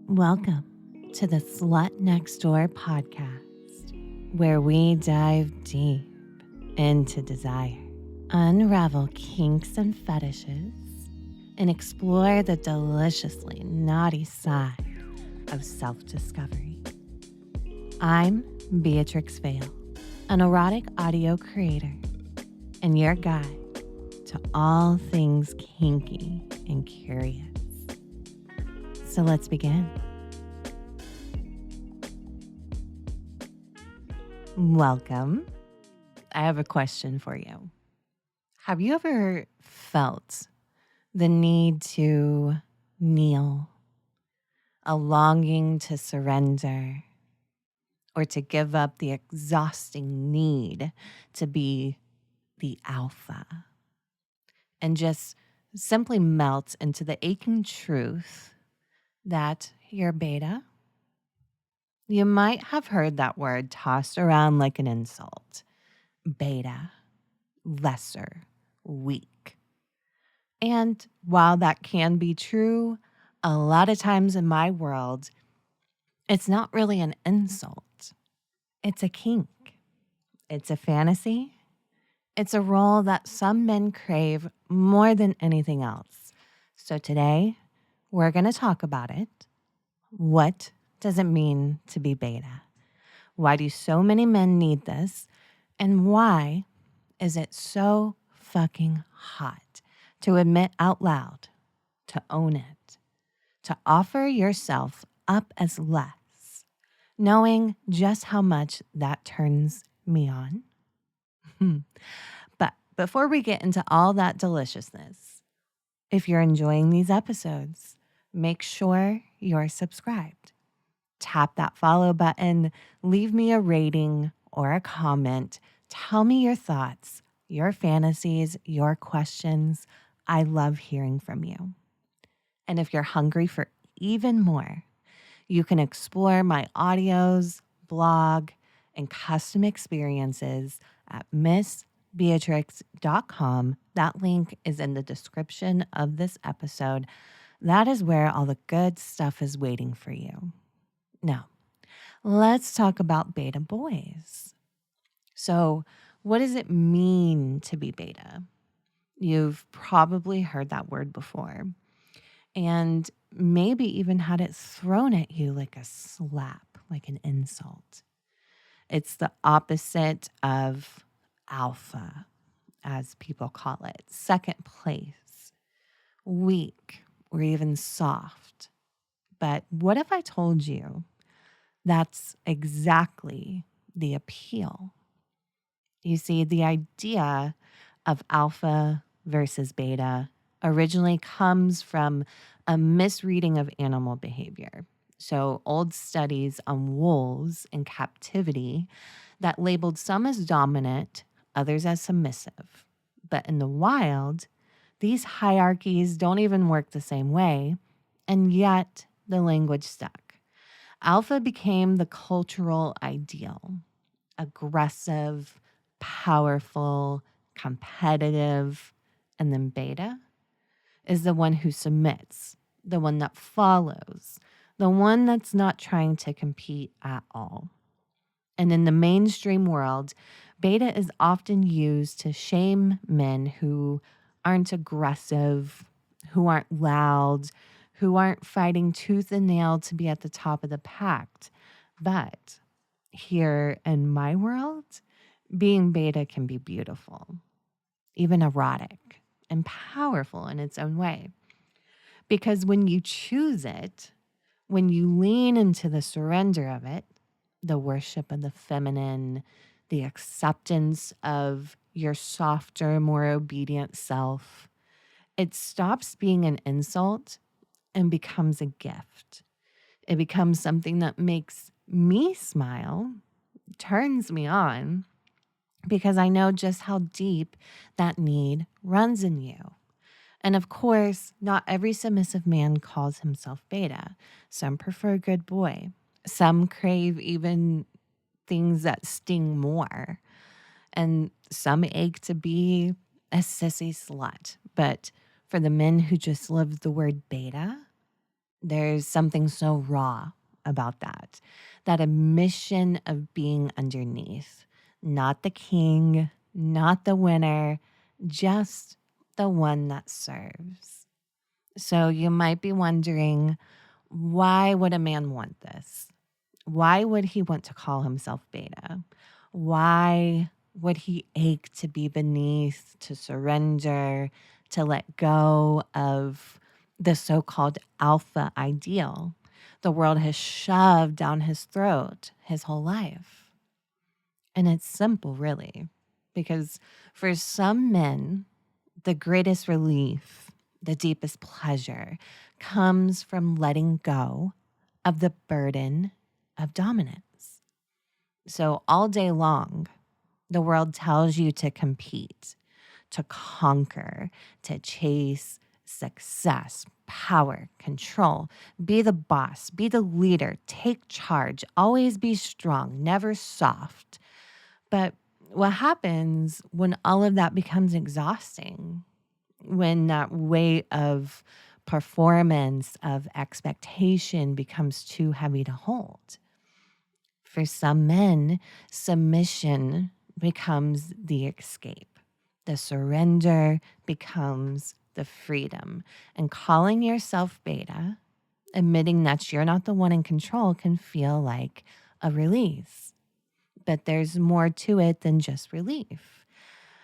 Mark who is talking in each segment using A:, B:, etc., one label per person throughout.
A: Welcome to the Slut Next Door podcast, where we dive deep into desire, unravel kinks and fetishes, and explore the deliciously naughty side of self-discovery. I'm Beatrix Vale, an erotic audio creator, and your guide to all things kinky and curious. So let's begin. Welcome. I have a question for you. Have you ever felt the need to kneel, a longing to surrender, or to give up the exhausting need to be the alpha, and just simply melt into the aching truth that you're beta? You might have heard that word tossed around like an insult. Beta, lesser, weak. And while that can be true, a lot of times in my world, it's not really an insult. It's a kink. It's a fantasy. It's a role that some men crave more than anything else. So today, we're going to talk about it. What does it mean to be beta? Why do so many men need this? And why is it so fucking hot to admit out loud, to own it, to offer yourself up as less, knowing just how much that turns me on? But before we get into all that deliciousness, if you're enjoying these episodes, make sure you're subscribed. Tap that follow button, leave me a rating or a comment. Tell me your thoughts, your fantasies, your questions. I love hearing from you. And if you're hungry for even more, you can explore my audios, blog, and custom experiences at missbeatrix.com. That link is in the description of this episode. That is where all the good stuff is waiting for you. Now, let's talk about beta boys. So, what does it mean to be beta? You've probably heard that word before, and maybe even had it thrown at you like a slap, like an insult. It's the opposite of alpha, as people call it, second place, weak, or even soft. But what if I told you that's exactly the appeal? You see, the idea of alpha versus beta originally comes from a misreading of animal behavior. So, old studies on wolves in captivity that labeled some as dominant, others as submissive. But in the wild, these hierarchies don't even work the same way, and yet the language stuck. Alpha became the cultural ideal: aggressive, powerful, competitive. And then beta is the one who submits, the one that follows, the one that's not trying to compete at all. And in the mainstream world, beta is often used to shame men who aren't aggressive, who aren't loud, who aren't fighting tooth and nail to be at the top of the pack. But here in my world, being beta can be beautiful, even erotic, and powerful in its own way. Because when you choose it, when you lean into the surrender of it, the worship of the feminine, the acceptance of your softer, more obedient self, it stops being an insult and becomes a gift. It becomes something that makes me smile, turns me on, because I know just how deep that need runs in you. And of course, not every submissive man calls himself beta. Some prefer good boy. Some crave even things that sting more. And some ache to be a sissy slut. But for the men who just love the word beta, There's something so raw about that admission of being underneath, not the king, not the winner, just the one that serves. So you might be wondering, why would a man want this? Why would he want to call himself beta? Why would he ache to be beneath, to surrender, to let go of the so called alpha ideal the world has shoved down his throat his whole life? And it's simple, really, because for some men, the greatest relief, the deepest pleasure comes from letting go of the burden of dominance. So all day long, the world tells you to compete, to conquer, to chase success, power, control, be the boss, be the leader, take charge, always be strong, never soft. But what happens when all of that becomes exhausting? When that weight of performance, of expectation becomes too heavy to hold? For some men, submission becomes the escape. The surrender becomes the freedom. And calling yourself beta, admitting that you're not the one in control, can feel like a release. But there's more to it than just relief.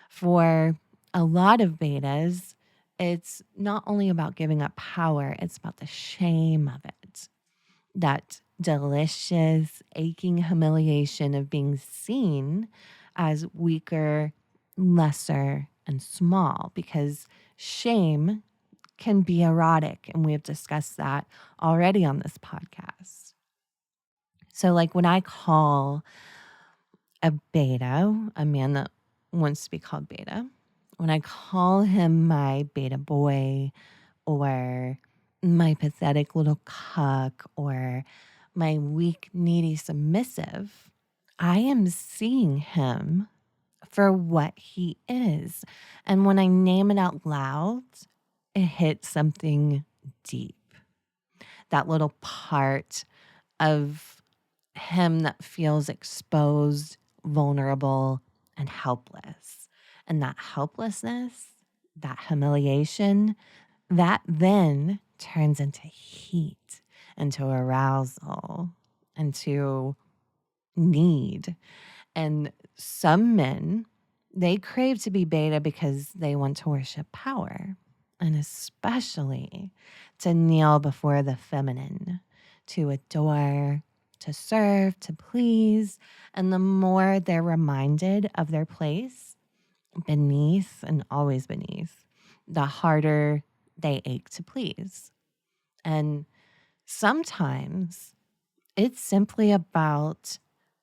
A: For a lot of betas, it's not only about giving up power, it's about the shame of it. That delicious, aching humiliation of being seen as weaker, lesser, and small, because shame can be erotic. And we have discussed that already on this podcast. So, like when I call a beta, a man that wants to be called beta, when I call him my beta boy or my pathetic little cuck or my weak, needy submissive, I am seeing him for what he is. And when I name it out loud, it hits something deep. That little part of him that feels exposed, vulnerable, and helpless. And that helplessness, that humiliation, that then turns into heat, into arousal, into need. And some men, they crave to be beta because they want to worship power, and especially to kneel before the feminine, to adore, to serve, to please. And the more they're reminded of their place beneath and always beneath, the harder they ache to please. And sometimes it's simply about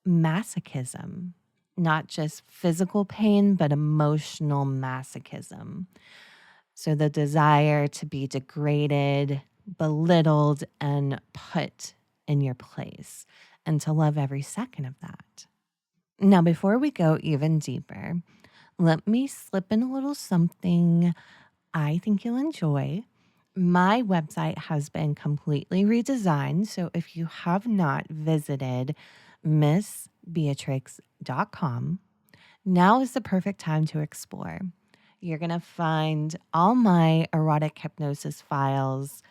A: masochism, not just physical pain, but emotional masochism. So the desire to be degraded, belittled, and put in your place, and to love every second of that. Now, before we go even deeper, let me slip in a little something I think you'll enjoy. My website has been completely redesigned. So if you have not visited missbeatrix.com, now is the perfect time to explore. You're going to find all my erotic hypnosis files.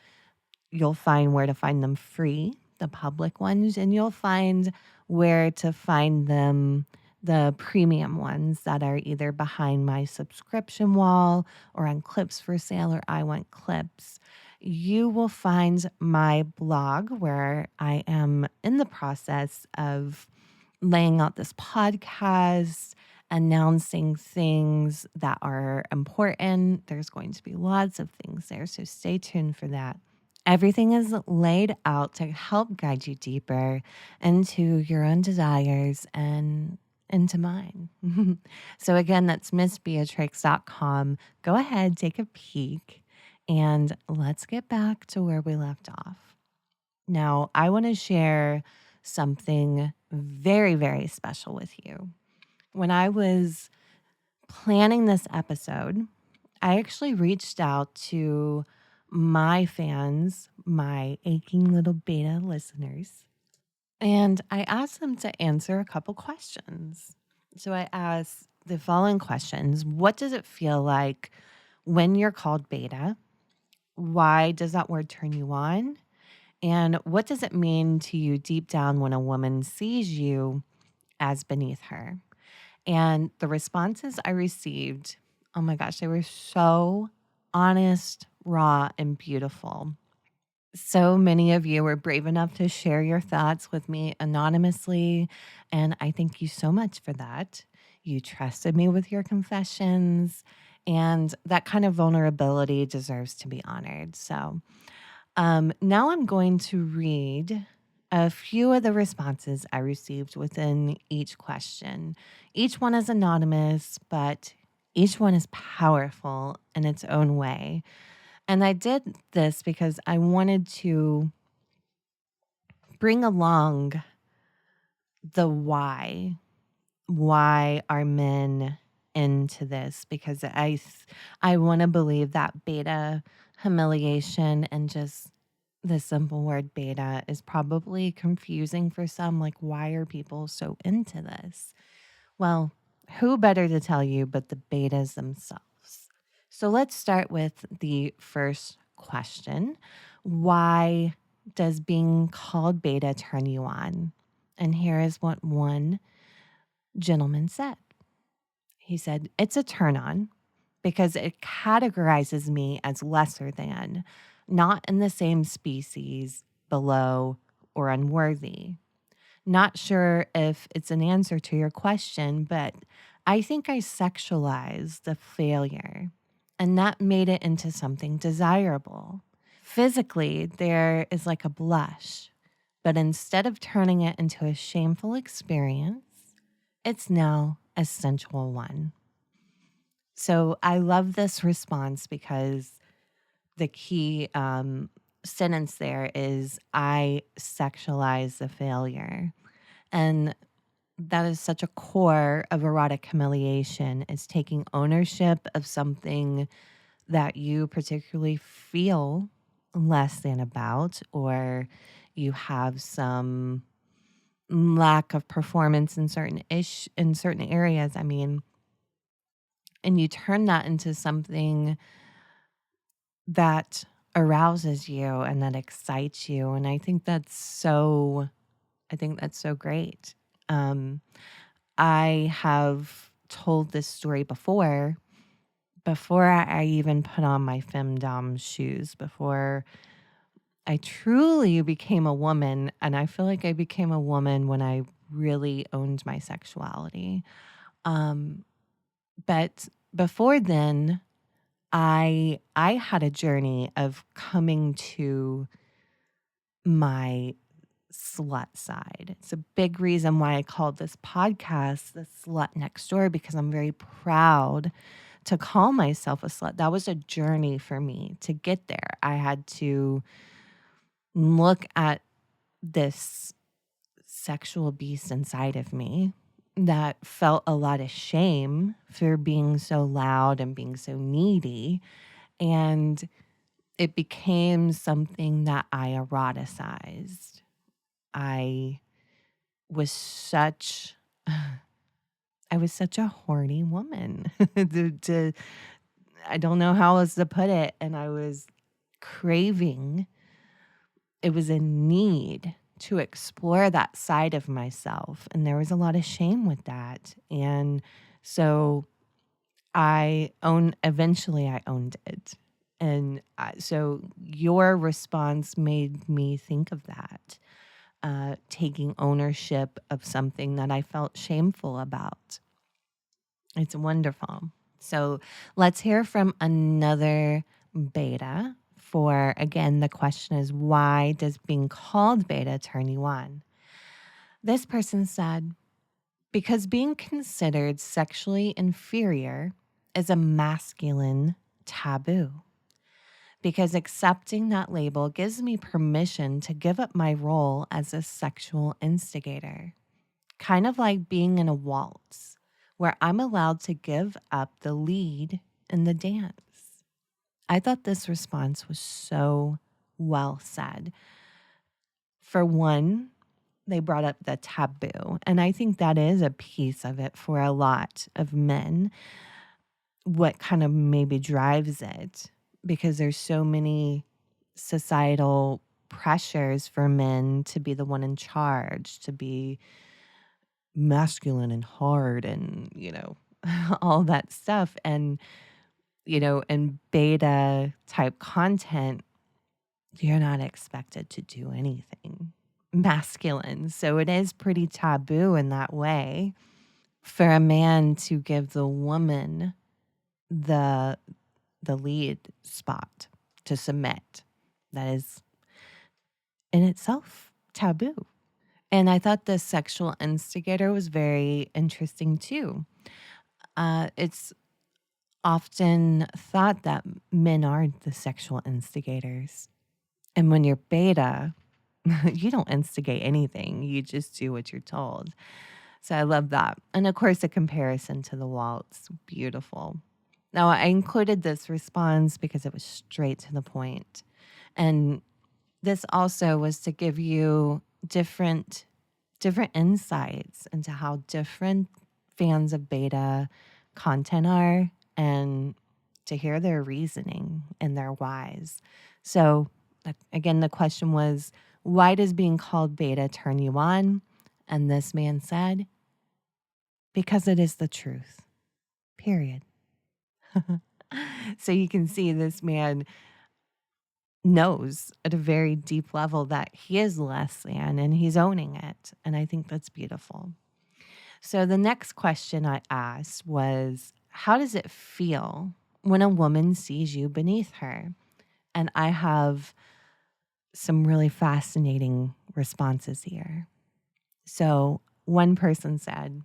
A: You'll find where to find them free, the public ones, and you'll find where to find them, the premium ones that are either behind my subscription wall or on clips for sale or I want clips. You will find my blog where I am in the process of laying out this podcast, announcing things that are important. There's going to be lots of things there, so stay tuned for that. Everything is laid out to help guide you deeper into your own desires and into mine. So again, that's missbeatrix.com. Go ahead, take a peek, and let's get back to where we left off. Now, I want to share something very, very special with you. When I was planning this episode, I actually reached out to my fans, my aching little beta listeners, and I asked them to answer a couple questions. So I asked the following questions. What does it feel like when you're called beta? Why does that word turn you on? And what does it mean to you deep down when a woman sees you as beneath her? And the responses I received, oh my gosh, they were so honest, raw, and beautiful. So many of you were brave enough to share your thoughts with me anonymously, and I thank you so much for that. You trusted me with your confessions, and that kind of vulnerability deserves to be honored. So, now I'm going to read a few of the responses I received within each question. Each one is anonymous, but each one is powerful in its own way. And I did this because I wanted to bring along the why. Why are men into this? Because I want to believe that beta humiliation and just the simple word beta is probably confusing for some. Like, why are people so into this? Well, who better to tell you but the betas themselves? So let's start with the first question. Why does being called beta turn you on? And here is what one gentleman said. He said, it's a turn on because it categorizes me as lesser than, not in the same species, below, or unworthy. Not sure if it's an answer to your question, but I think I sexualized the failure and that made it into something desirable. Physically, there is like a blush, but instead of turning it into a shameful experience, it's now a sensual one. So I love this response because the key sentence there is I sexualize the failure. And that is such a core of erotic humiliation is taking ownership of something that you particularly feel less than about, or you have some lack of performance in certain areas. I mean, and you turn that into something that arouses you and that excites you. And I think that's so great. Um, I have told this story before I even put on my femdom shoes, before I truly became a woman. And I feel like I became a woman when I really owned my sexuality. Um, but before then, I had a journey of coming to my slut side. It's a big reason why I called this podcast The Slut Next Door, because I'm very proud to call myself a slut. That was a journey for me to get there. I had to look at this sexual beast inside of me that felt a lot of shame for being so loud and being so needy. And it became something that I eroticized. I was such I was such a horny woman. I don't know how else to put it. And I was craving, it was a need to explore that side of myself. And there was a lot of shame with that. And so eventually I owned it. And so your response made me think of that, taking ownership of something that I felt shameful about. It's wonderful. So let's hear from another beta. For again, the question is, why does being called beta turn you on? This person said, because being considered sexually inferior is a masculine taboo. Because accepting that label gives me permission to give up my role as a sexual instigator. Kind of like being in a waltz, where I'm allowed to give up the lead in the dance. I thought this response was so well said. For one, they brought up the taboo, and I think that is a piece of it for a lot of men. What kind of maybe drives it, because there's so many societal pressures for men to be the one in charge, to be masculine and hard and, all that stuff. And, in beta type content, you're not expected to do anything masculine. So it is pretty taboo in that way for a man to give the woman the lead spot to submit. That is in itself taboo. And I thought the sexual instigator was very interesting too. It's often thought that men are the sexual instigators. And when you're beta, you don't instigate anything. You just do what you're told. So I love that. And of course, the comparison to the waltz, beautiful. Now, I included this response because it was straight to the point. And this also was to give you different insights into how different fans of beta content are, and to hear their reasoning and their whys. So again, the question was, why does being called beta turn you on? And this man said, because it is the truth, period. So you can see this man knows at a very deep level that he is less than, and he's owning it. And I think that's beautiful. So the next question I asked was, how does it feel when a woman sees you beneath her? And I have some really fascinating responses here. So one person said,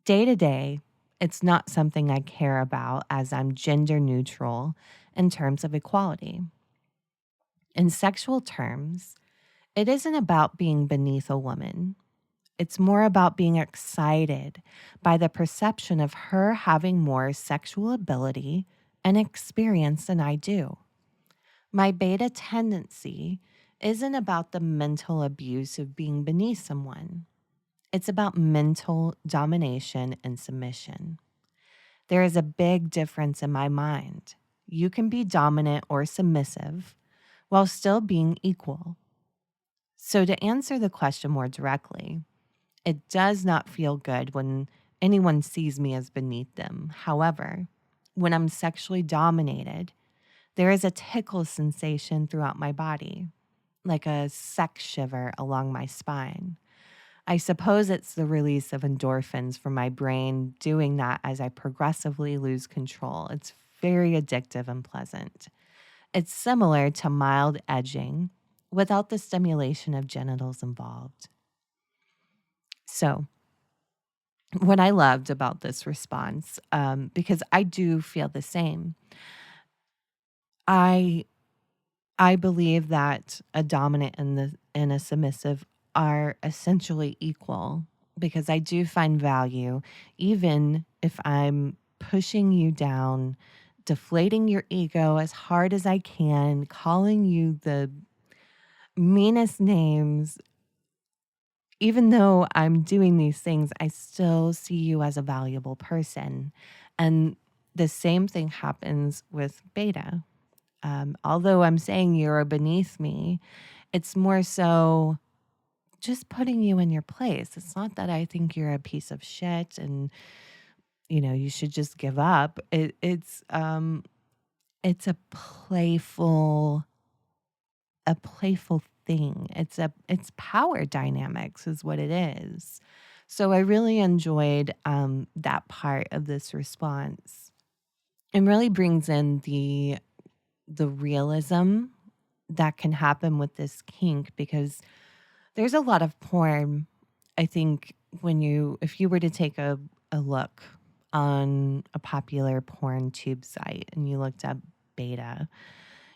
A: day to day, it's not something I care about, as I'm gender neutral in terms of equality. In sexual terms, it isn't about being beneath a woman. It's more about being excited by the perception of her having more sexual ability and experience than I do. My beta tendency isn't about the mental abuse of being beneath someone. It's about mental domination and submission. There is a big difference in my mind. You can be dominant or submissive while still being equal. So, to answer the question more directly, it does not feel good when anyone sees me as beneath them. However, when I'm sexually dominated, there is a tickle sensation throughout my body, like a sex shiver along my spine. I suppose it's the release of endorphins from my brain doing that as I progressively lose control. It's very addictive and pleasant. It's similar to mild edging without the stimulation of genitals involved. So, what I loved about this response, because I do feel the same, I I believe that a dominant and a submissive are essentially equal, because I do find value, even if I'm pushing you down, deflating your ego as hard as I can, calling you the meanest names. Even though I'm doing these things, I still see you as a valuable person. And the same thing happens with beta. Although I'm saying you're beneath me, it's more so just putting you in your place. It's not that I think you're a piece of shit and you should just give up. It's a playful thing. It's power dynamics is what it is. So I really enjoyed that part of this response, and really brings in the realism that can happen with this kink, because there's a lot of porn. I think if you were to take a look on a popular porn tube site and you looked up beta,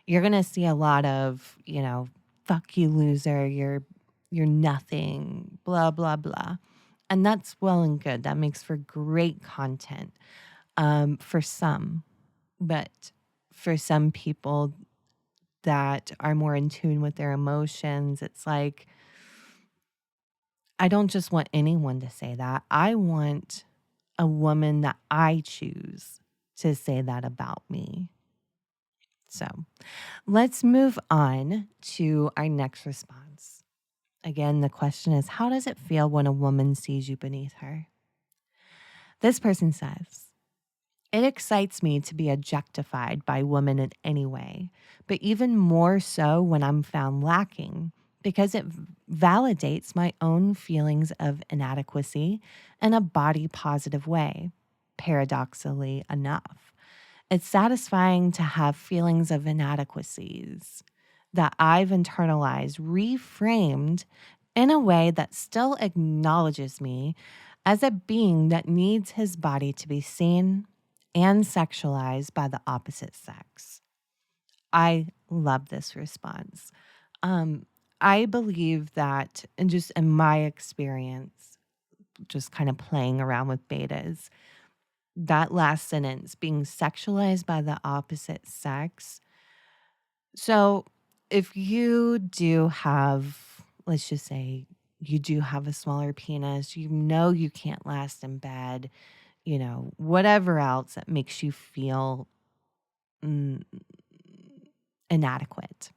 A: you're going to see a lot of, fuck you loser, you're nothing, blah blah blah. And that's well and good. That makes for great content for some. But for some people that are more in tune with their emotions, it's like, I don't just want anyone to say that. I want a woman that I choose to say that about me. So let's move on to our next response. Again, the question is, how does it feel when a woman sees you beneath her? This person says, it excites me to be objectified by women in any way, but even more so when I'm found lacking, because it validates my own feelings of inadequacy in a body positive way, paradoxically enough. It's satisfying to have feelings of inadequacies that I've internalized, reframed in a way that still acknowledges me as a being that needs his body to be seen and sexualized by the opposite sex. I love this response. Um, I believe that, and just in my experience, just kind of playing around with betas, that last sentence, being sexualized by the opposite sex. So if you do have, let's just say, you do have a smaller penis, you know you can't last in bed, whatever else that makes you feel mm, inadequate.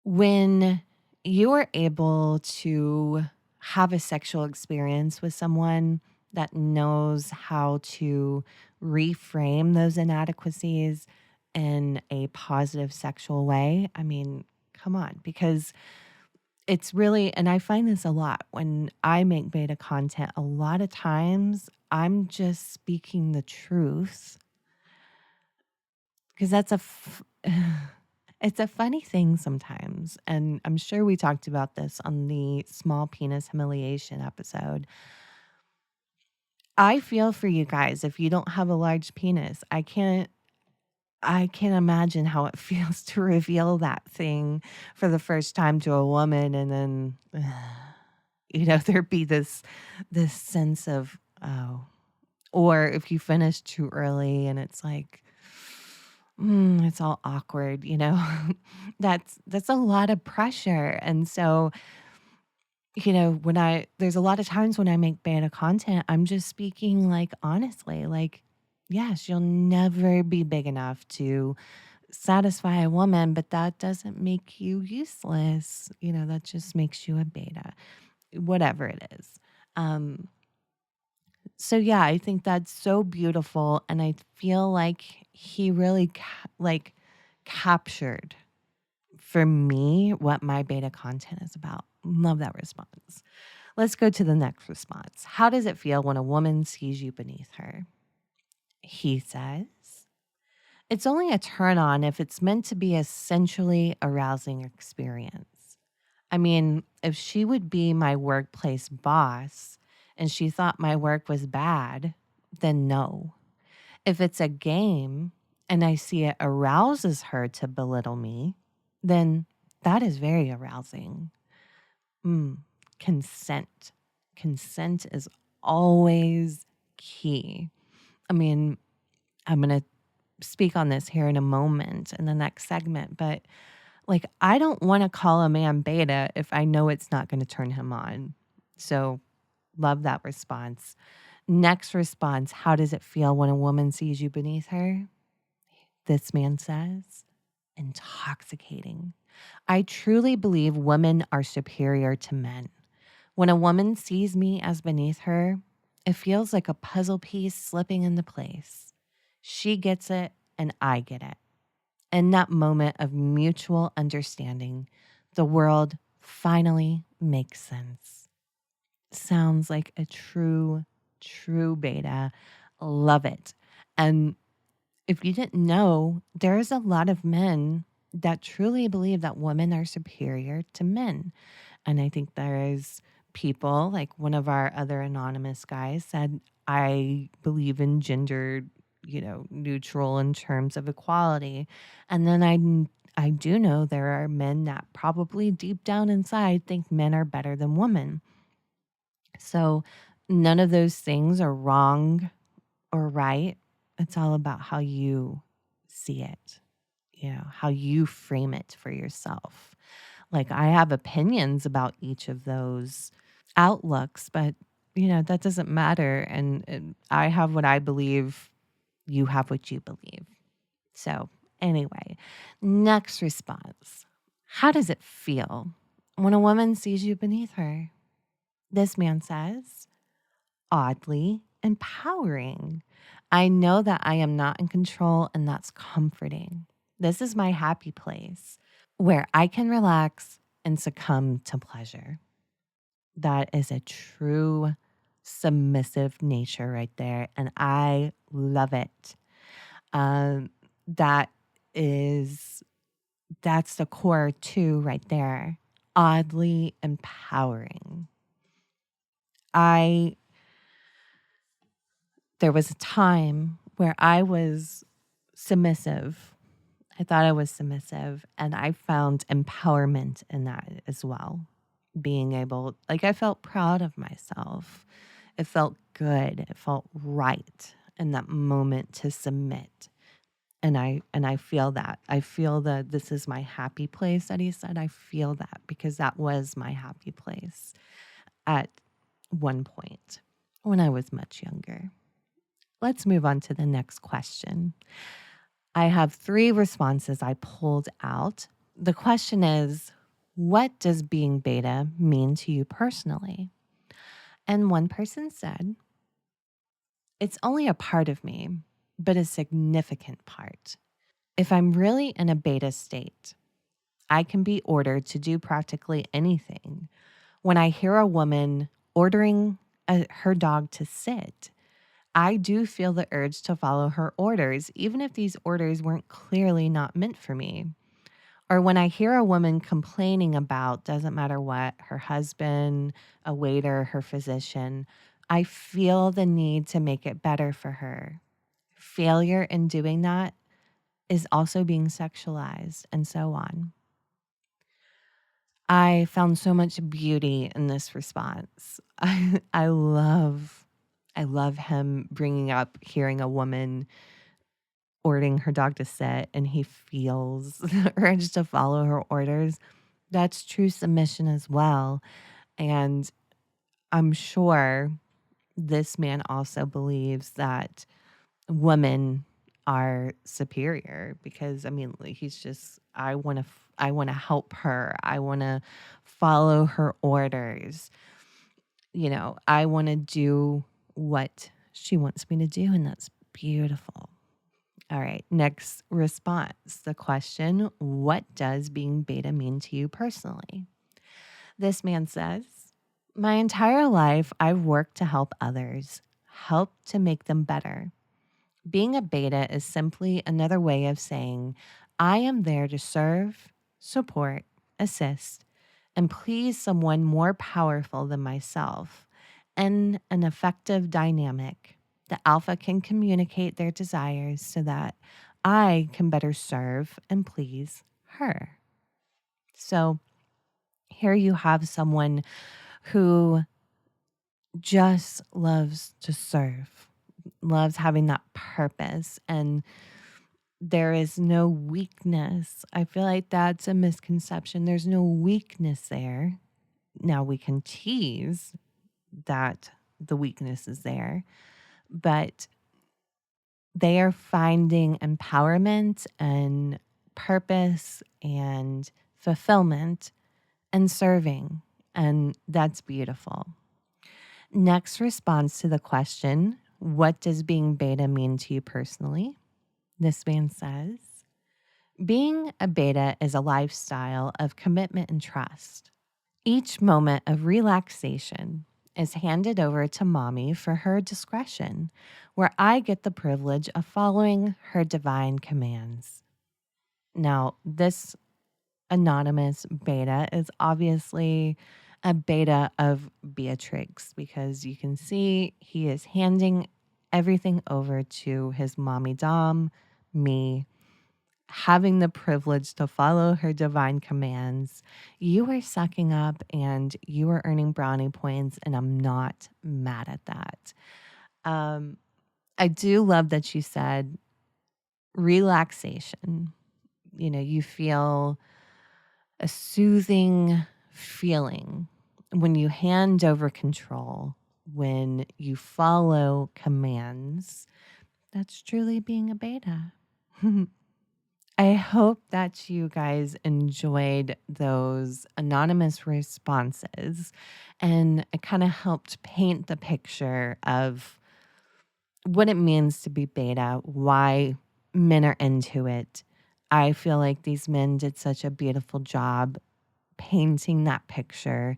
A: When you are able to have a sexual experience with someone that knows how to reframe those inadequacies in a positive sexual way, I mean, come on, because it's really, and I find this a lot when I make beta content, a lot of times I'm just speaking the truth because it's a funny thing sometimes. And I'm sure we talked about this on the small penis humiliation episode. I feel for you guys if you don't have a large penis. I can't imagine how it feels to reveal that thing for the first time to a woman and then there be this sense of, oh, or if you finish too early and it's like, it's all awkward, that's a lot of pressure. And so, there's a lot of times when I make beta content, I'm just speaking like honestly, like, yes, you'll never be big enough to satisfy a woman, but that doesn't make you useless. That just makes you a beta, whatever it is. Um, so yeah, I think that's so beautiful, and I feel like he really captured for me what my beta content is about. Love that response. Let's go to the next response. How does it feel when a woman sees you beneath her? He says, it's only a turn on if it's meant to be a sensually arousing experience. I mean, if she would be my workplace boss and she thought my work was bad, then no. If it's a game and I see it arouses her to belittle me, then that is very arousing. Mm, consent. Consent is always key. I mean, I'm going to speak on this here in a moment in the next segment, but like, I don't want to call a man beta if I know it's not going to turn him on. So, love that response. Next response, how does it feel when a woman sees you beneath her? This man says, intoxicating. I truly believe women are superior to men. When a woman sees me as beneath her, it feels like a puzzle piece slipping into place. She gets it and I get it. In that moment of mutual understanding, the world finally makes sense. Sounds like a true beta. Love it. And if you didn't know, there's a lot of men that truly believe that women are superior to men. And I think there's people, like one of our other anonymous guys said, I believe in gender, neutral in terms of equality. And then I do know there are men that probably deep down inside think men are better than women. So none of those things are wrong or right. It's all about how you see it, how you frame it for yourself. Like, I have opinions about each of those outlooks, but, that doesn't matter. And I have what I believe, you have what you believe. So, anyway, next response. How does it feel when a woman sees you beneath her? This man says, oddly empowering. I know that I am not in control, and that's comforting. This is my happy place where I can relax and succumb to pleasure. That is a true submissive nature right there. And I love it. Um, that is, that's the core too, right there. Oddly empowering. I There was a time where I was submissive. I thought I was submissive, and I found empowerment in that as well. Being able, like, I felt proud of myself. It felt good. It felt right in that moment to submit. And I feel that. I feel that this is my happy place that he said. I feel that because that was my happy place at one point when I was much younger. Let's move on to the next question. I have 3 responses I pulled out. The question is, what does being beta mean to you personally? And one person said, it's only a part of me, but a significant part. If I'm really in a beta state, I can be ordered to do practically anything. When I hear a woman ordering her dog to sit, I do feel the urge to follow her orders, even if these orders weren't clearly not meant for me. Or when I hear a woman complaining about, doesn't matter what, her husband, a waiter, her physician, I feel the need to make it better for her. Failure in doing that is also being sexualized, and so on. I found so much beauty in this response. I love him bringing up hearing a woman ordering her dog to sit and he feels the urge to follow her orders. That's true submission as well. And I'm sure this man also believes that women are superior because I mean like, he's just I want to help her. I want to follow her orders. I want to do what she wants me to do, and that's beautiful. All right, next response. The question, what does being beta mean to you personally? This man says, my entire life, I've worked to help others, help to make them better. Being a beta is simply another way of saying, I am there to serve, support, assist, and please someone more powerful than myself. In an effective dynamic, the alpha can communicate their desires so that I can better serve and please her. So here you have someone who just loves to serve, loves having that purpose, and there is no weakness. I feel like that's a misconception. There's no weakness there. Now we can tease that the weakness is there, but they are finding empowerment and purpose and fulfillment and serving. And that's beautiful. Next response to the question, what does being beta mean to you personally? This man says, being a beta is a lifestyle of commitment and trust. Each moment of relaxation is handed over to mommy for her discretion, where I get the privilege of following her divine commands. Now, this anonymous beta is obviously a beta of Beatrix because you can see he is handing everything over to his mommy Dom, me, having the privilege to follow her divine commands. You are sucking up and you are earning brownie points, and I'm not mad at that. I do love that you said relaxation. You feel a soothing feeling when you hand over control, when you follow commands. That's truly being a beta. I hope that you guys enjoyed those anonymous responses, and it kind of helped paint the picture of what it means to be beta, why men are into it. I feel like these men did such a beautiful job painting that picture,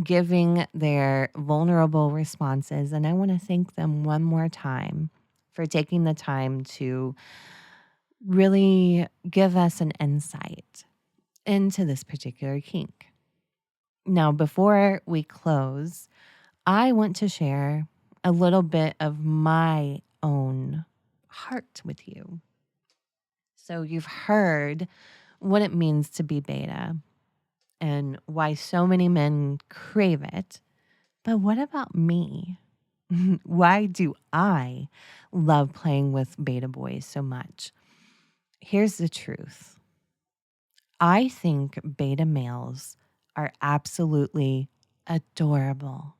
A: giving their vulnerable responses. And I want to thank them one more time for taking the time to really give us an insight into this particular kink. Now, before we close, I want to share a little bit of my own heart with you. So, you've heard what it means to be beta and why so many men crave it. But what about me? Why do I love playing with beta boys so much? Here's the truth. I think beta males are absolutely adorable.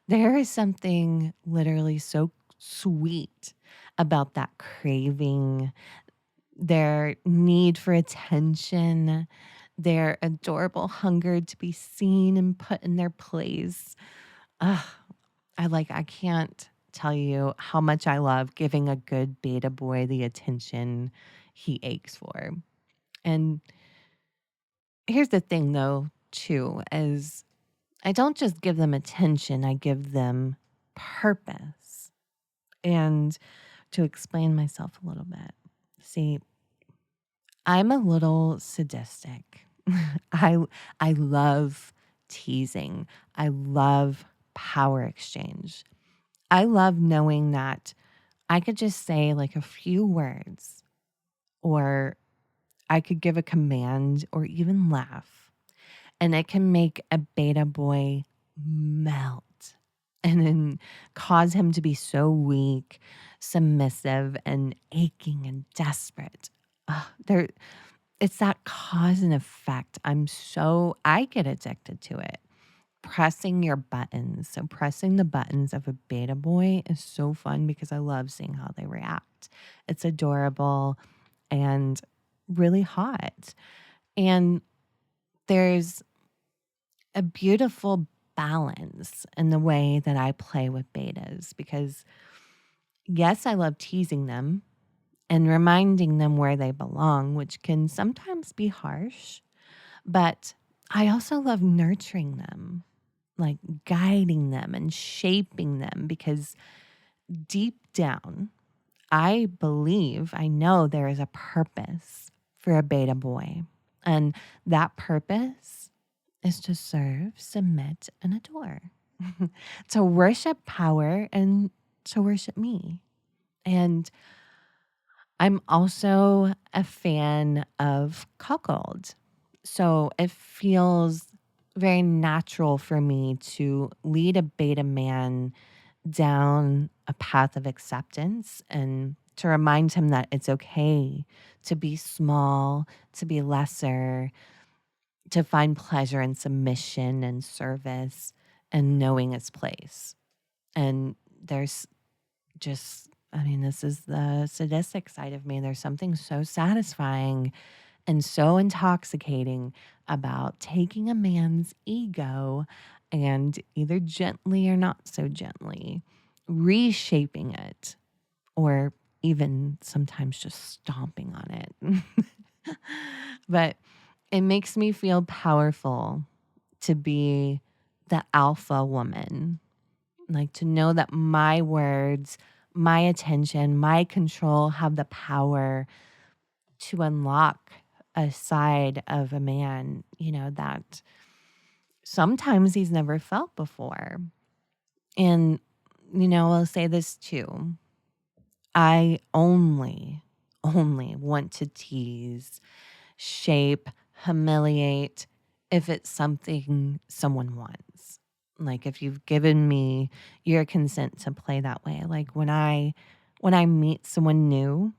A: There is something literally so sweet about that craving, their need for attention, their adorable hunger to be seen and put in their place. Ugh, I can't tell you how much I love giving a good beta boy the attention he aches for. And here's the thing though, too, is I don't just give them attention, I give them purpose. And to explain myself a little bit, see, I'm a little sadistic. I I love teasing. I love power exchange. I love knowing that I could just say like a few words, or I could give a command or even laugh, and it can make a beta boy melt and then cause him to be so weak, submissive, and aching and desperate. There, it's that cause and effect. I get addicted to it. Pressing your buttons. So, pressing the buttons of a beta boy is so fun because I love seeing how they react. It's adorable and really hot. And there's a beautiful balance in the way that I play with betas because, yes, I love teasing them and reminding them where they belong, which can sometimes be harsh, but I also love nurturing them, like guiding them and shaping them because deep down, I know there is a purpose for a beta boy. And that purpose is to serve, submit, and adore, to worship power and to worship me. And I'm also a fan of cuckold. So it feels very natural for me to lead a beta man down a path of acceptance and to remind him that it's okay to be small, to be lesser, to find pleasure in submission and service and knowing its place. And there's this is the sadistic side of me. There's something so satisfying and so intoxicating about taking a man's ego and either gently or not so gently reshaping it, or even sometimes just stomping on it. But it makes me feel powerful to be the alpha woman, like to know that my words, my attention, my control have the power to unlock a side of a man, that sometimes he's never felt before. And, I'll say this too. I only want to tease, shape, humiliate if it's something someone wants. Like if you've given me your consent to play that way. Like when I meet someone new,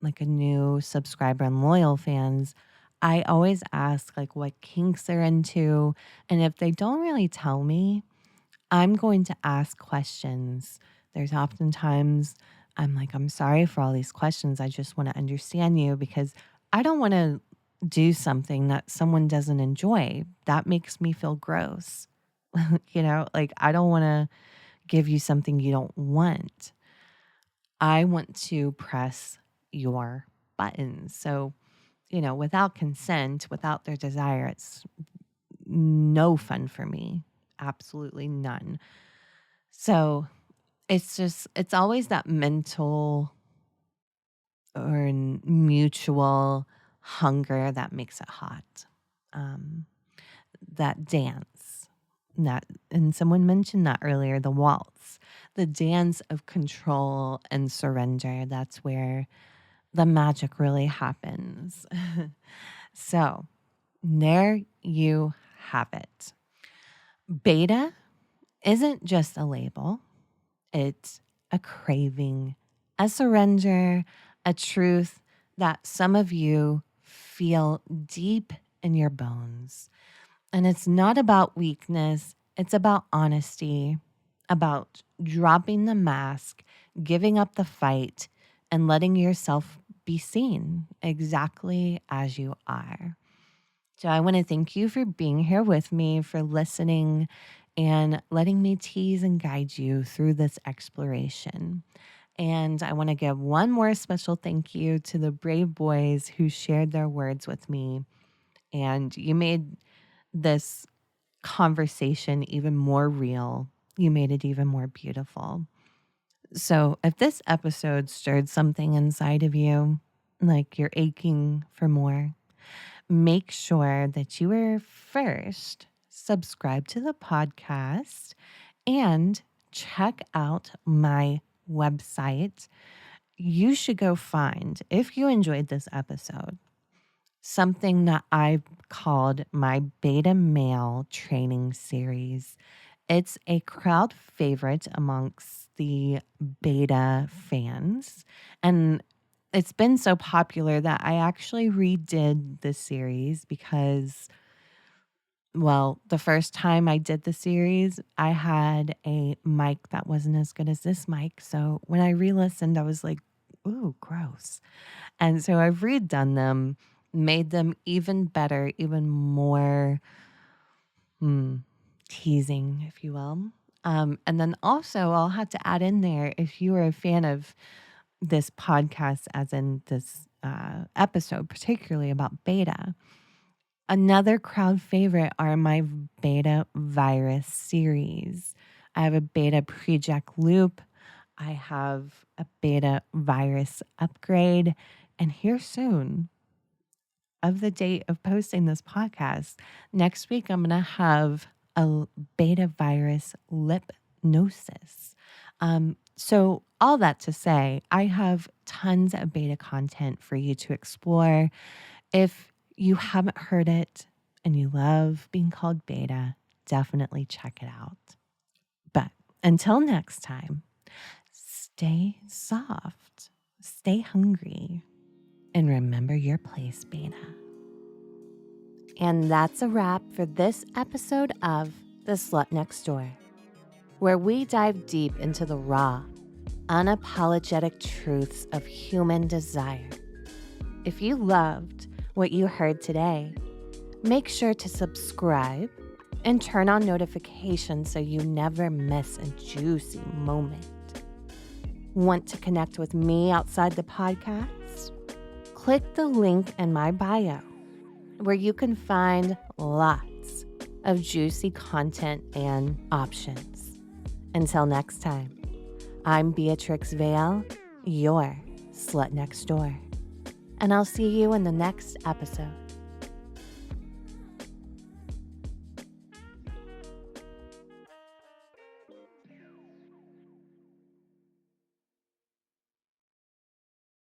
A: like a new subscriber and loyal fans, I always ask like what kinks they're into. And if they don't really tell me, I'm going to ask questions. There's oftentimes I'm like, I'm sorry for all these questions. I just want to understand you because I don't want to do something that someone doesn't enjoy. That makes me feel gross. Like I don't want to give you something you don't want. I want to press your buttons. So, without consent, without their desire, it's no fun for me. Absolutely none. So it's always that mental or mutual hunger that makes it hot. Um, that dance, and someone mentioned that earlier, the waltz, the dance of control and surrender. That's where the magic really happens. So there you have it. Beta isn't just a label. It's a craving, a surrender, a truth that some of you feel deep in your bones. And it's not about weakness, it's about honesty, about dropping the mask, giving up the fight, and letting yourself be seen exactly as you are. So I want to thank you for being here with me, for listening, and letting me tease and guide you through this exploration. And I want to give one more special thank you to the brave boys who shared their words with me. And you made this conversation even more real. You made it even more beautiful. So if this episode stirred something inside of you, like you're aching for more, make sure that you are first subscribe to the podcast and check out my website. You should go find, if you enjoyed this episode, something that I've called my beta male training series. It's a crowd favorite amongst the beta fans. And it's been so popular that I actually redid the series because, well, the first time I did the series, I had a mic that wasn't as good as this mic. So when I re listened, I was like, ooh, gross. And so I've redone them, made them even better, even more teasing, if you will. And then also, I'll have to add in there if you are a fan of this podcast, as in this episode, particularly about beta. Another crowd favorite are my beta virus series. I have a beta pre-jack loop. I have a beta virus upgrade. And here soon, of the date of posting this podcast, next week I'm going to have a beta virus hypnosis. So all that to say, I have tons of beta content for you to explore. If you haven't heard it and you love being called beta, definitely check it out. But until next time, stay soft, stay hungry, and remember your place, beta. And that's a wrap for this episode of The Slut Next Door, where we dive deep into the raw, unapologetic truths of human desire. If you loved what you heard today, make sure to subscribe and turn on notifications so you never miss a juicy moment. Want to connect with me outside the podcast? Click the link in my bio, where you can find lots of juicy content and options. Until next time, I'm Beatrix Vale, your Slut Next Door, and I'll see you in the next episode.